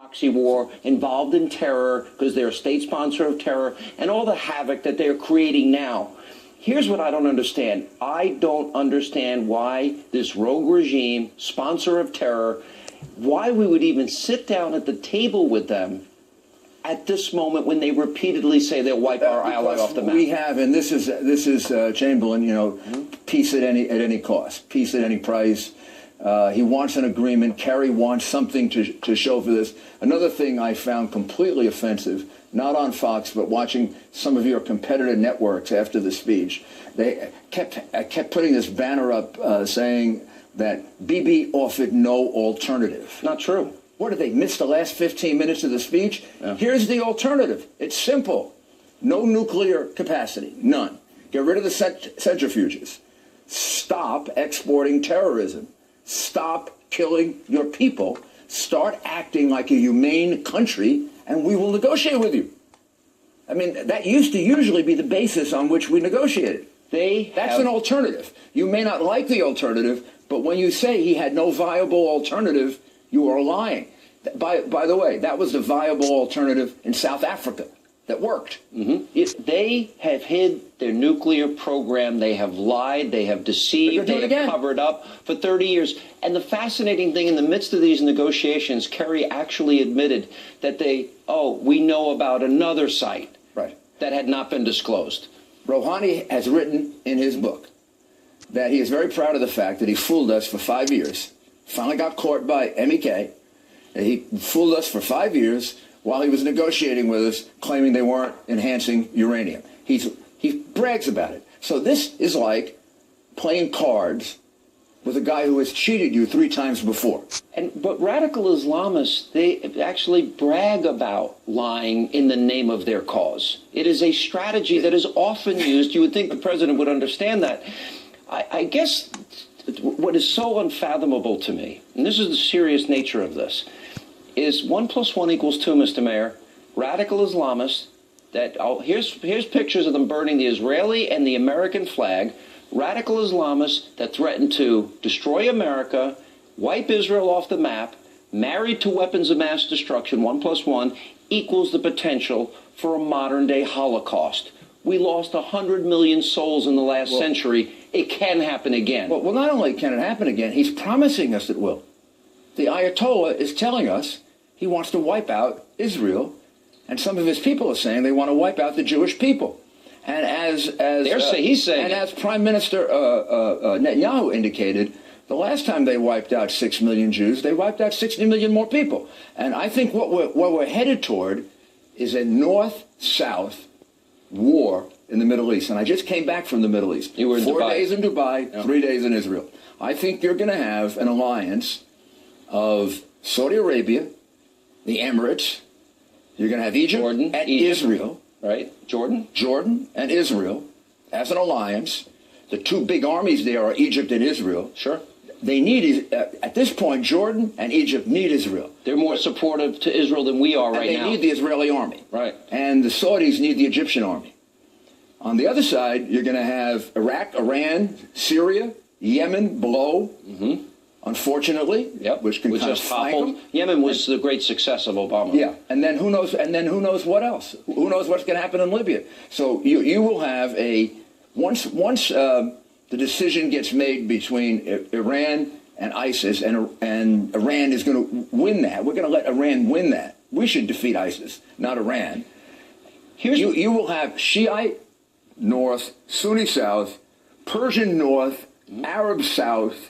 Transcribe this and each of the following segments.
proxy war, involved in terror because they're a state sponsor of terror, and all the havoc that they're creating now. Here's what I don't understand. I don't understand why this rogue regime, sponsor of terror, why we would even sit down at the table with them at this moment when they repeatedly say they'll wipe our ally off the map. We have, and this is Chamberlain, you know, peace at any cost, peace at any price. He wants an agreement. Kerry wants something to show for this. Another thing I found completely offensive, not on Fox, but watching some of your competitor networks after the speech, they kept putting this banner up saying that Bibi offered no alternative. Not true. What, did they miss the last 15 minutes of the speech? Yeah. Here's the alternative. It's simple. No nuclear capacity. None. Get rid of the centrifuges. Stop exporting terrorism. Stop killing your people. Start acting like a humane country, and we will negotiate with you. I mean, that used to usually be the basis on which we negotiated. That's an alternative. You may not like the alternative, but when you say he had no viable alternative, you are lying. By the way, that was the viable alternative in South Africa that worked. Mm-hmm. They have hid their nuclear program. They have lied. They have deceived. They have covered up for 30 years. And the fascinating thing, in the midst of these negotiations, Kerry actually admitted that we know about another site that had not been disclosed. Rouhani has written in his book that he is very proud of the fact that he fooled us for 5 years, finally got caught by MEK. He fooled us for 5 years while he was negotiating with us, claiming they weren't enhancing uranium. He brags about it. So this is like playing cards with a guy who has cheated you 3 times before. But radical Islamists, they actually brag about lying in the name of their cause. It is a strategy that is often used. You would think the president would understand that. I guess what is so unfathomable to me, and this is the serious nature of this, is 1 + 1 = 2, Mr. Mayor. Radical Islamists here's pictures of them burning the Israeli and the American flag. Radical Islamists that threaten to destroy America, wipe Israel off the map, married to weapons of mass destruction. 1 + 1 equals the potential for a modern-day Holocaust. We lost 100 million souls in the last century. It can happen again. Well, not only can it happen again, he's promising us it will. The Ayatollah is telling us he wants to wipe out Israel, and some of his people are saying they want to wipe out the Jewish people. And he's saying, and as Prime Minister Netanyahu indicated, the last time they wiped out 6 million Jews, they wiped out 60 million more people. And I think what we're headed toward is a north-south war in the Middle East. And I just came back from the Middle East. You were in 4 Dubai. days in Dubai, 3 days in Israel. I think you're going to have an alliance of Saudi Arabia, the Emirates. You're going to have Egypt and Israel. Right, Jordan and Israel as an alliance. The 2 big armies there are Egypt and Israel. Sure. They need, at this point, Jordan and Egypt need Israel. They're more supportive to Israel than we are right now. They need the Israeli army. Right. And the Saudis need the Egyptian army. On the other side, you're going to have Iraq, Iran, Syria, Yemen below. Mm-hmm. Unfortunately, which can kind of flank them. Yemen was the great success of Obama. Yeah, and then who knows? And then who knows what else? Who knows what's going to happen in Libya? So you will have once the decision gets made between Iran and ISIS, and Iran is going to win that. We're going to let Iran win that. We should defeat ISIS, not Iran. You will have Shiite North, Sunni South, Persian North, Arab South.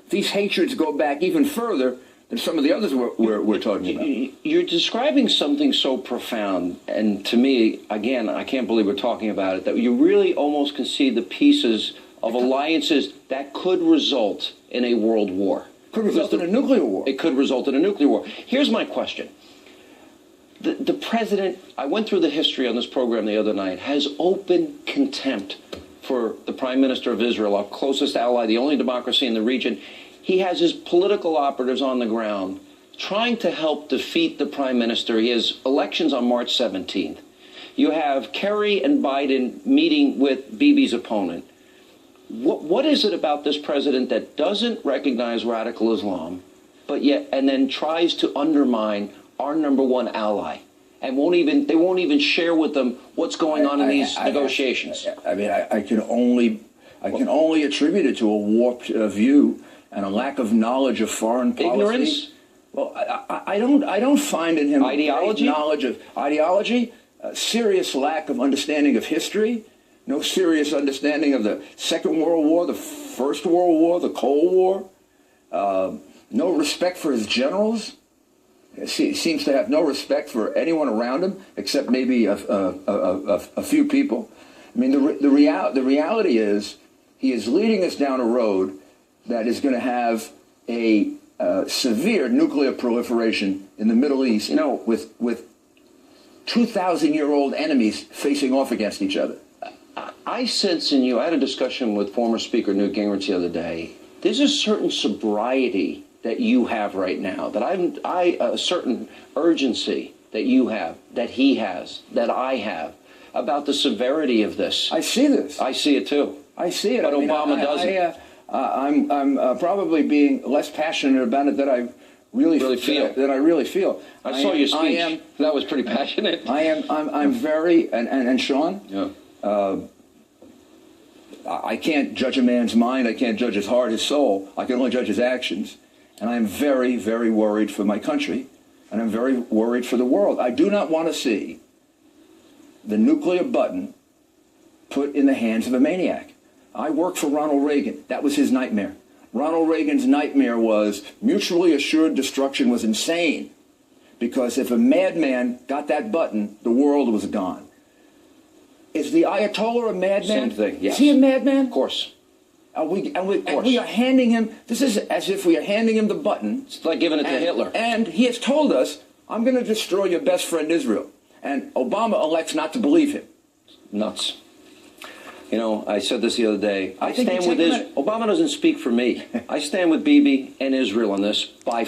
These hatreds go back even further than some of the others we're talking about. You're describing something so profound, and to me, again, I can't believe we're talking about it, that you really almost can see the pieces of alliances that could result in a world war. Could result in a nuclear war. It could result in a nuclear war. Here's my question. The president, I went through the history on this program the other night, has open contempt for the Prime Minister of Israel, our closest ally, the only democracy in the region. He has his political operatives on the ground trying to help defeat the Prime Minister. He has elections on March 17th. You have Kerry and Biden meeting with Bibi's opponent. What is it about this president that doesn't recognize radical Islam, but yet and then tries to undermine our number one ally, and they won't even share with them what's going on in these negotiations. I can only attribute it to a warped view and a lack of knowledge of foreign policy. Ignorance? Well, I don't find in him Ideology? knowledge of ideology, a serious lack of understanding of history, no serious understanding of the Second World War, the First World War, the Cold War, no respect for his generals. He seems to have no respect for anyone around him except maybe a few people. I mean, the reality is he is leading us down a road that is going to have a severe nuclear proliferation in the Middle East, with 2,000-year-old enemies facing off against each other. I sense in you, I had a discussion with former Speaker Newt Gingrich the other day. There's a certain sobriety that you have right now, that a certain urgency that you have, that he has, that I have, about the severity of this. I see this. I see it too. I see it. But Obama doesn't. I'm probably being less passionate about it than I really feel. That I really feel. I saw your speech. That was pretty passionate. I'm very and Sean. Yeah. I can't judge a man's mind. I can't judge his heart, his soul. I can only judge his actions. And I am very, very worried for my country, and I'm very worried for the world. I do not want to see the nuclear button put in the hands of a maniac. I worked for Ronald Reagan. That was his nightmare. Ronald Reagan's nightmare was mutually assured destruction was insane, because if a madman got that button, the world was gone. Is the Ayatollah a madman? Same thing, yes. Is he a madman? Of course. And we are handing him, this is as if we are handing him the button. It's like giving it to Hitler. And he has told us, I'm going to destroy your best friend Israel. And Obama elects not to believe him. Nuts. You know, I said this the other day. I think stand with Israel. Obama doesn't speak for me. I stand with Bibi and Israel on this by